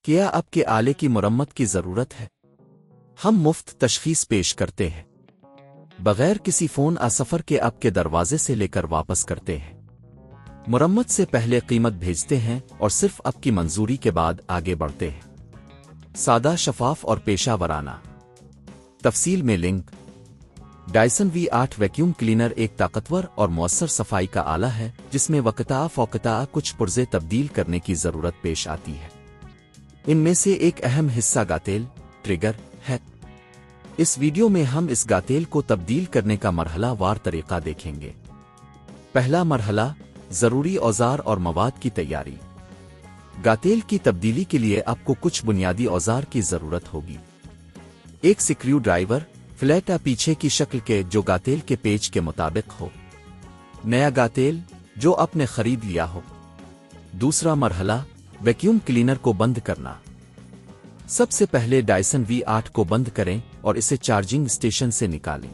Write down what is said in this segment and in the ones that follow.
کیا آپ کے آلے کی مرمت کی ضرورت ہے؟ ہم مفت تشخیص پیش کرتے ہیں، بغیر کسی فون سفر کے آپ کے دروازے سے لے کر واپس کرتے ہیں۔ مرمت سے پہلے قیمت بھیجتے ہیں اور صرف آپ کی منظوری کے بعد آگے بڑھتے ہیں۔ سادہ، شفاف اور پیشہ ورانہ۔ تفصیل میں link. Dyson V8 vacuum cleaner ایک طاقتور اور مؤثر صفائی کا آلہ ہے جس میں وقتاً فوقتاً کچھ پرزے تبدیل کرنے کی ضرورت پیش آتی ہے۔ ان میں سے ایک اہم حصہ گاتیل ٹریگر ہے۔ اس ویڈیو میں ہم اس گاتیل کو تبدیل کرنے کا مرحلہ وار طریقہ دیکھیں گے۔ پہلا مرحلہ، ضروری اوزار اور مواد کی تیاری۔ گاتیل کی تبدیلی کے لیے آپ کو کچھ بنیادی اوزار کی ضرورت ہوگی۔ ایک سکریو ڈرائیور، فلیٹ پیچھے کی شکل کے جو گاتیل کے پیچ کے مطابق ہو۔ نیا گاتیل جو آپ نے خرید لیا ہو۔ دوسرا مرحلہ، ویکیوم کلینر کو بند کرنا۔ سب سے پہلے ڈائسن V8 کو بند کریں اور اسے چارجنگ اسٹیشن سے نکالیں۔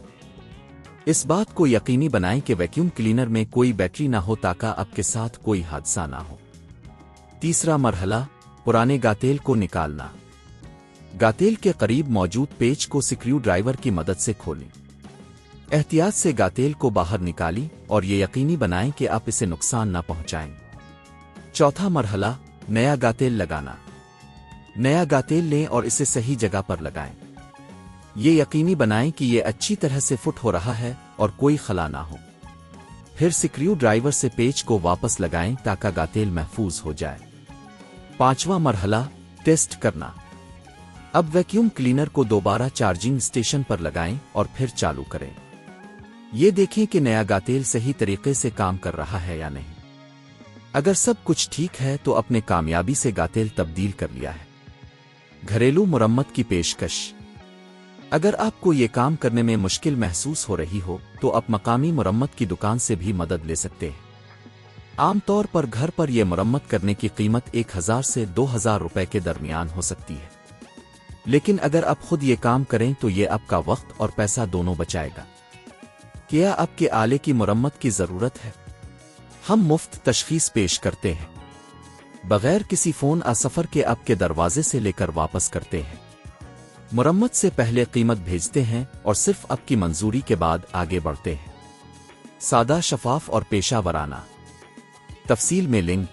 اس بات کو یقینی بنائیں کہ ویکیوم کلینر میں کوئی بیٹری نہ ہو تاکہ آپ کے ساتھ کوئی حادثہ نہ ہو۔ تیسرا مرحلہ، پرانے گاتیل کو نکالنا۔ گاتیل کے قریب موجود پیچ کو سکریو ڈرائیور کی مدد سے کھولیں۔ احتیاط سے گاتیل کو باہر نکالیں اور یہ یقینی بنائیں کہ آپ اسے نقصان نہ پہنچائیں۔ چوتھا مرحلہ، نیا گاتیل لگانا۔ نیا گاتیل لیں اور اسے صحیح جگہ پر لگائیں۔ یہ یقینی بنائیں کہ یہ اچھی طرح سے فٹ ہو رہا ہے اور کوئی خلا نہ ہو۔ پھر سکریو ڈرائیور سے پیچ کو واپس لگائیں تاکہ گاتیل محفوظ ہو جائے۔ پانچواں مرحلہ، ٹیسٹ کرنا۔ اب ویکیوم کلینر کو دوبارہ چارجنگ اسٹیشن پر لگائیں اور پھر چالو کریں۔ یہ دیکھیں کہ نیا گاتیل صحیح طریقے سے کام کر رہا ہے یا نہیں۔ اگر سب کچھ ٹھیک ہے تو اپنے کامیابی سے گاتیل تبدیل کر لیا ہے۔ گھریلو مرمت کی پیشکش۔ اگر آپ کو یہ کام کرنے میں مشکل محسوس ہو رہی ہو تو آپ مقامی مرمت کی دکان سے بھی مدد لے سکتے ہیں۔ عام طور پر گھر پر یہ مرمت کرنے کی قیمت 1000 سے 2000 روپے کے درمیان ہو سکتی ہے، لیکن اگر آپ خود یہ کام کریں تو یہ آپ کا وقت اور پیسہ دونوں بچائے گا۔ کیا آپ کے آلے کی مرمت کی ضرورت ہے؟ ہم مفت تشخیص پیش کرتے ہیں، بغیر کسی فون سفر کے آپ کے دروازے سے لے کر واپس کرتے ہیں۔ مرمت سے پہلے قیمت بھیجتے ہیں اور صرف آپ کی منظوری کے بعد آگے بڑھتے ہیں۔ سادہ، شفاف اور پیشہ ورانہ۔ تفصیل میں لنک۔